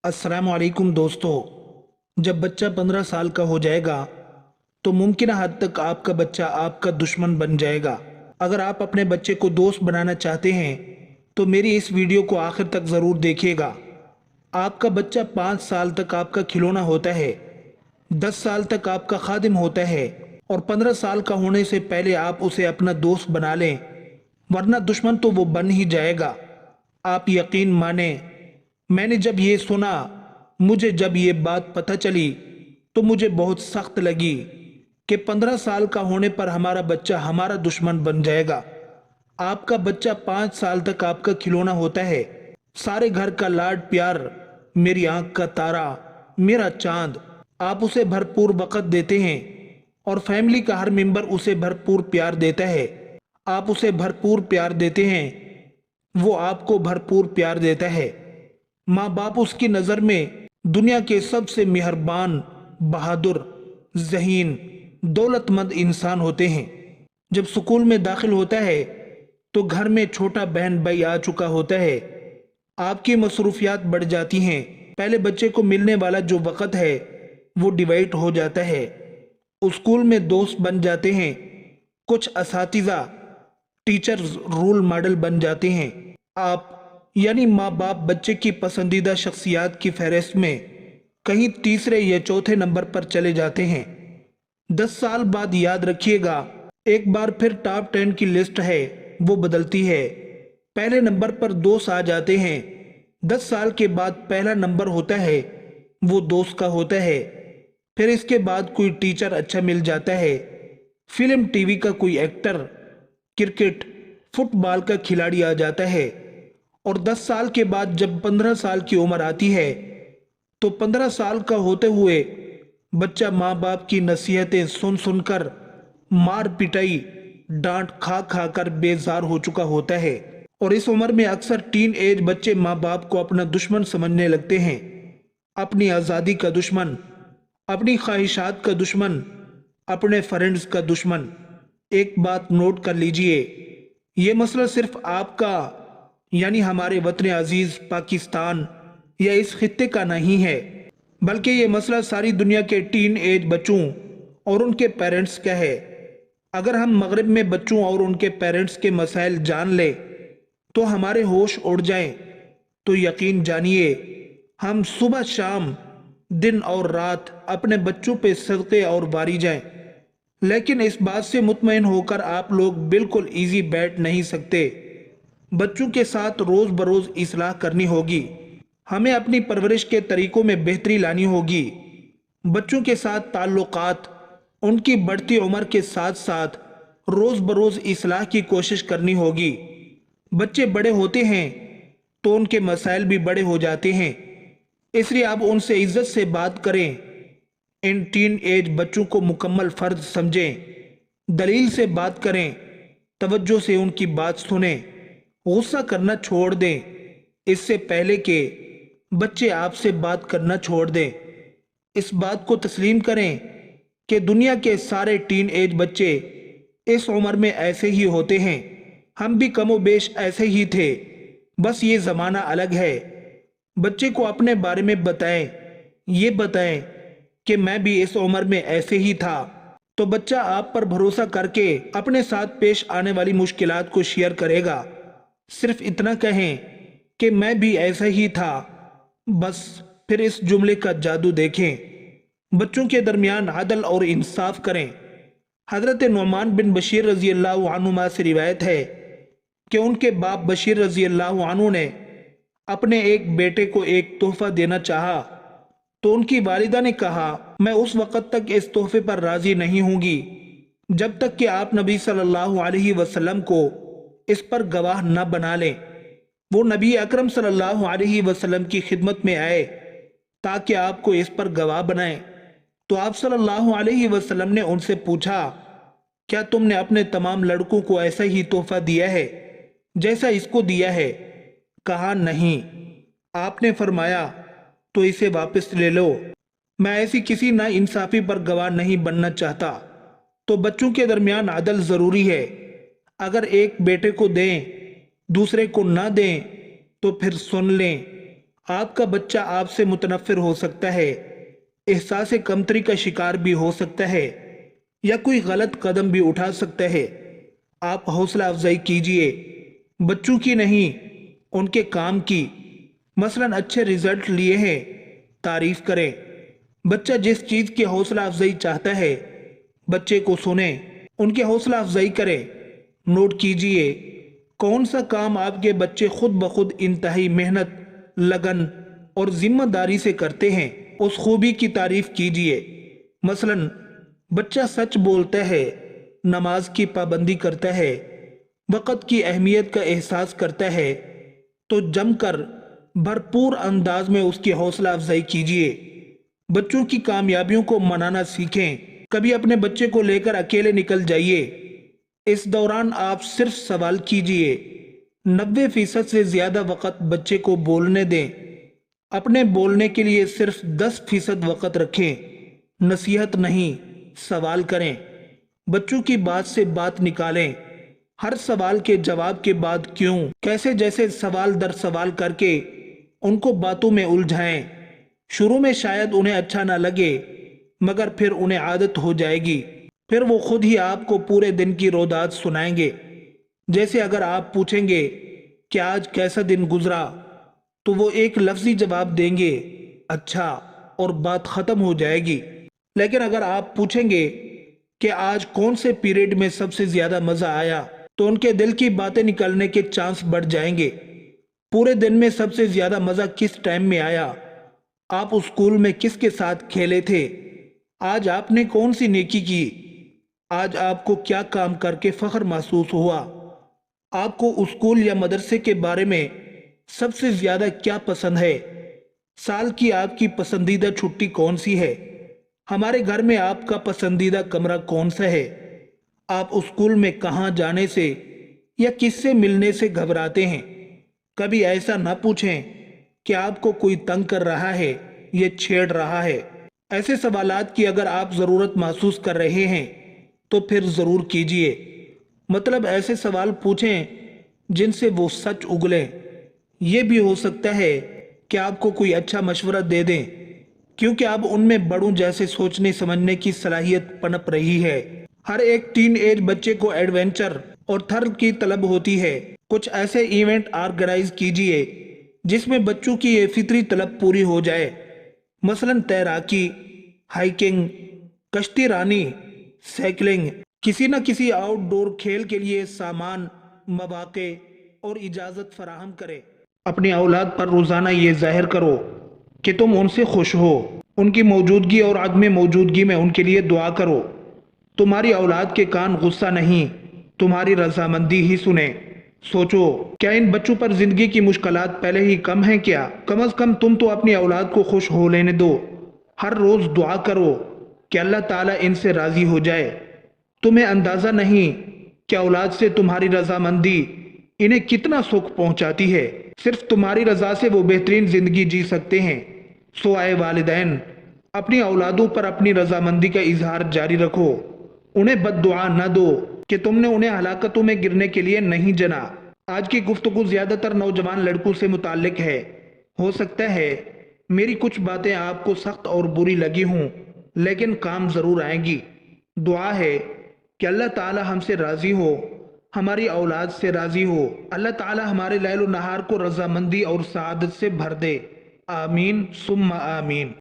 अस्सलाम वालेकुम दोस्तों। जब बच्चा 15 साल का हो जाएगा तो मुमकिन हद तक आपका बच्चा आपका दुश्मन बन जाएगा। अगर आप अपने बच्चे को दोस्त बनाना चाहते हैं तो मेरी इस वीडियो को आखिर तक ज़रूर देखिएगा। आपका बच्चा 5 साल तक आपका खिलौना होता है, 10 साल तक आपका खादिम होता है और 15 साल का होने से पहले आप उसे अपना दोस्त बना लें, वरना दुश्मन तो वो बन ही जाएगा। आप यकीन माने, मैंने जब ये सुना, मुझे जब ये बात पता चली तो मुझे बहुत सख्त लगी कि 15 साल का होने पर हमारा बच्चा हमारा दुश्मन बन जाएगा। आपका बच्चा 5 साल तक आपका खिलौना होता है, सारे घर का लाड प्यार, मेरी आंख का तारा, मेरा चांद। आप उसे भरपूर वक़्त देते हैं और फैमिली का हर मेंबर उसे भरपूर प्यार देता है। आप उसे भरपूर प्यार देते हैं, वो आपको भरपूर प्यार देता है। माँ बाप उसकी नज़र में दुनिया के सबसे मेहरबान, बहादुर, ज़हीन, दौलतमंद इंसान होते हैं। जब स्कूल में दाखिल होता है तो घर में छोटा बहन भाई आ चुका होता है। आपकी मसरूफियात बढ़ जाती हैं। पहले बच्चे को मिलने वाला जो वक़्त है वो डिवाइड हो जाता है। स्कूल में दोस्त बन जाते हैं, कुछ असातिज़ा टीचर्स रोल मॉडल बन जाते हैं। आप यानी माँ बाप बच्चे की पसंदीदा शख्सियात की फहरिस्त में कहीं तीसरे या चौथे नंबर पर चले जाते हैं। 10 साल बाद याद रखिएगा, एक बार फिर टॉप 10 की लिस्ट है वो बदलती है। पहले नंबर पर दोस्त आ जाते हैं। 10 साल के बाद पहला नंबर होता है वो दोस्त का होता है। फिर इसके बाद कोई टीचर अच्छा मिल जाता है, फिल्म टीवी का कोई एक्टर, क्रिकेट फुटबॉल का खिलाड़ी आ जाता है। और 10 साल के बाद जब 15 साल की उम्र आती है तो 15 साल का होते हुए बच्चा माँ बाप की नसीहतें सुन सुनकर, मार पिटाई डांट खा खा कर बेजार हो चुका होता है। और इस उम्र में अक्सर टीन एज बच्चे माँ बाप को अपना दुश्मन समझने लगते हैं, अपनी आज़ादी का दुश्मन, अपनी ख्वाहिशात का दुश्मन, अपने फ्रेंड्स का दुश्मन। एक बात नोट कर लीजिए, ये मसला सिर्फ आपका यानी हमारे वतन अजीज पाकिस्तान या इस खित्ते का नहीं है, बल्कि ये मसला सारी दुनिया के टीन एज बच्चों और उनके पेरेंट्स का है। अगर हम मगरिब में बच्चों और उनके पेरेंट्स के मसाइल जान लें तो हमारे होश उड़ जाएं, तो यकीन जानिए हम सुबह शाम दिन और रात अपने बच्चों पे सदक़े और वारी जाएं। लेकिन इस बात से मुतमईन होकर आप लोग बिल्कुल इजी बैठ नहीं सकते। बच्चों के साथ रोज़ बरोज़ इस्लाह करनी होगी। हमें अपनी परवरिश के तरीकों में बेहतरी लानी होगी। बच्चों के साथ ताल्लुकात उनकी बढ़ती उम्र के साथ साथ रोज़ बरोज़ इस्लाह की कोशिश करनी होगी। बच्चे बड़े होते हैं तो उनके मसाइल भी बड़े हो जाते हैं, इसलिए आप उनसे इज्जत से बात करें। इन टीन एज बच्चों को मुकम्मल फ़र्द समझें, दलील से बात करें, तवज्जो से उनकी बात सुनें, गुस्सा करना छोड़ दें इससे पहले कि बच्चे आपसे बात करना छोड़ दें। इस बात को तस्लीम करें कि दुनिया के सारे टीन एज बच्चे इस उम्र में ऐसे ही होते हैं। हम भी कमो बेश ऐसे ही थे, बस ये ज़माना अलग है। बच्चे को अपने बारे में बताएं, ये बताएं कि मैं भी इस उम्र में ऐसे ही था, तो बच्चा आप पर भरोसा करके अपने साथ पेश आने वाली मुश्किलात को शेयर करेगा। सिर्फ इतना कहें कि मैं भी ऐसा ही था, बस फिर इस जुमले का जादू देखें। बच्चों के दरमियान अदल और इंसाफ करें। हज़रत नुमान बिन बशीर रज़ी अल्लाह अन्हुमा से रिवायत है कि उनके बाप बशीर रज़ी अल्लाह अन्हु ने अपने एक बेटे को एक तोहफा देना चाहा, तो उनकी वालिदा ने कहा, मैं उस वक़्त तक इस तोहफे पर राज़ी नहीं होंगी जब तक कि आप नबी सल्लल्लाहु अलैहि वसल्लम को इस पर गवाह न बना लें। वो नबी अकरम सल्लल्लाहु अलैहि वसल्लम की खिदमत में आए ताकि आपको इस पर गवाह बनाएं। तो आप सल्लल्लाहु अलैहि वसल्लम ने उनसे पूछा, क्या तुमने अपने तमाम लड़कों को ऐसा ही तोहफा दिया है जैसा इसको दिया है? कहा, नहीं। आपने फरमाया, तो इसे वापस ले लो, मैं ऐसी किसी ना इंसाफी पर गवाह नहीं बनना चाहता। तो बच्चों के दरमियान अदल ज़रूरी है। अगर एक बेटे को दें दूसरे को ना दें तो फिर सुन लें, آپ کا بچہ آپ سے متنفر ہو سکتا ہے، احساس کمتری کا شکار بھی ہو سکتا ہے، یا کوئی غلط قدم بھی اٹھا سکتا ہے۔ آپ حوصلہ افزائی کیجئے، بچوں کی نہیں، ان کے کام کی۔ مثلاً اچھے رزلٹ لیے ہیں، تعریف کریں۔ بچہ جس چیز کی حوصلہ افزائی چاہتا ہے، بچے کو سنیں، ان کی حوصلہ افزائی کریں۔ نوٹ کیجئے، کون سا کام آپ کے بچے خود بخود انتہائی محنت، لگن اور ذمہ داری سے کرتے ہیں، اس خوبی کی تعریف کیجئے۔ مثلاً بچہ سچ بولتا ہے، نماز کی پابندی کرتا ہے، وقت کی اہمیت کا احساس کرتا ہے، تو جم کر بھرپور انداز میں اس کی حوصلہ افزائی کیجئے۔ بچوں کی کامیابیوں کو منانا سیکھیں۔ کبھی اپنے بچے کو لے کر اکیلے نکل جائیے۔ اس دوران آپ صرف سوال کیجئے۔ 90% سے زیادہ وقت بچے کو بولنے دیں۔ اپنے بولنے کے لیے صرف 10% وقت رکھیں۔ نصیحت نہیں، سوال کریں۔ بچوں کی بات سے بات نکالیں۔ ہر سوال کے جواب کے بعد کیوں، کیسے جیسے سوال در سوال کر کے ان کو باتوں میں الجھائیں۔ شروع میں شاید انہیں اچھا نہ لگے، مگر پھر انہیں عادت ہو جائے گی۔ پھر وہ خود ہی آپ کو پورے دن کی روداد سنائیں گے۔ جیسے اگر آپ پوچھیں گے کہ آج کیسا دن گزرا، تو وہ ایک لفظی جواب دیں گے، اچھا، اور بات ختم ہو جائے گی۔ لیکن اگر آپ پوچھیں گے کہ آج کون سے پیریڈ میں سب سے زیادہ مزہ آیا، تو ان کے دل کی باتیں نکلنے کے چانس بڑھ جائیں گے۔ پورے دن میں سب سے زیادہ مزہ کس ٹائم میں آیا؟ آپ اسکول میں کس کے ساتھ کھیلے تھے؟ آج آپ نے کون سی نیکی کی؟ آج آپ کو کیا کام کر کے فخر محسوس ہوا؟ آپ کو اسکول یا مدرسے کے بارے میں سب سے زیادہ کیا پسند ہے؟ سال کی آپ کی پسندیدہ چھٹی کون سی ہے؟ ہمارے گھر میں آپ کا پسندیدہ کمرہ کون سا ہے؟ آپ اسکول میں کہاں جانے سے یا کس سے ملنے سے گھبراتے ہیں؟ کبھی ایسا نہ پوچھیں کہ آپ کو کوئی تنگ کر رہا ہے یا چھیڑ رہا ہے۔ ایسے سوالات کی اگر آپ ضرورت محسوس کر رہے ہیں تو پھر ضرور کیجئے۔ مطلب ایسے سوال پوچھیں جن سے وہ سچ اگلیں۔ یہ بھی ہو سکتا ہے کہ آپ کو کوئی اچھا مشورہ دے دیں، کیونکہ اب ان میں بڑوں جیسے سوچنے سمجھنے کی صلاحیت پنپ رہی ہے۔ ہر ایک ٹین ایج بچے کو ایڈونچر اور تھرل کی طلب ہوتی ہے۔ کچھ ایسے ایونٹ آرگنائز کیجئے جس میں بچوں کی یہ فطری طلب پوری ہو جائے۔ مثلاً تیراکی، ہائیکنگ، کشتی رانی، سائیکلنگ۔ کسی نہ کسی آؤٹ ڈور کھیل کے لیے سامان، مواقع اور اجازت فراہم کرے۔ اپنی اولاد پر روزانہ یہ ظاہر کرو کہ تم ان سے خوش ہو۔ ان کی موجودگی اور عدم موجودگی میں ان کے لیے دعا کرو۔ تمہاری اولاد کے کان غصہ نہیں، تمہاری رضامندی ہی سنیں۔ سوچو، کیا ان بچوں پر زندگی کی مشکلات پہلے ہی کم ہیں کیا؟ کم از کم تم تو اپنی اولاد کو خوش ہو لینے دو۔ ہر روز دعا کرو کہ اللہ تعالیٰ ان سے راضی ہو جائے۔ تمہیں اندازہ نہیں کہ اولاد سے تمہاری رضامندی انہیں کتنا سکھ پہنچاتی ہے۔ صرف تمہاری رضا سے وہ بہترین زندگی جی سکتے ہیں۔ سو اے والدین، اپنی اولادوں پر اپنی رضامندی کا اظہار جاری رکھو۔ انہیں بد دعا نہ دو کہ تم نے انہیں ہلاکتوں میں گرنے کے لیے نہیں جنا۔ آج کی گفتگو زیادہ تر نوجوان لڑکوں سے متعلق ہے۔ ہو سکتا ہے میری کچھ باتیں آپ کو سخت اور بری لگی ہوں، لیکن کام ضرور آئیں گی۔ دعا ہے کہ اللہ تعالی ہم سے راضی ہو، ہماری اولاد سے راضی ہو۔ اللہ تعالی ہمارے لیل و نہار کو رضامندی اور سعادت سے بھر دے۔ آمین ثم آمین۔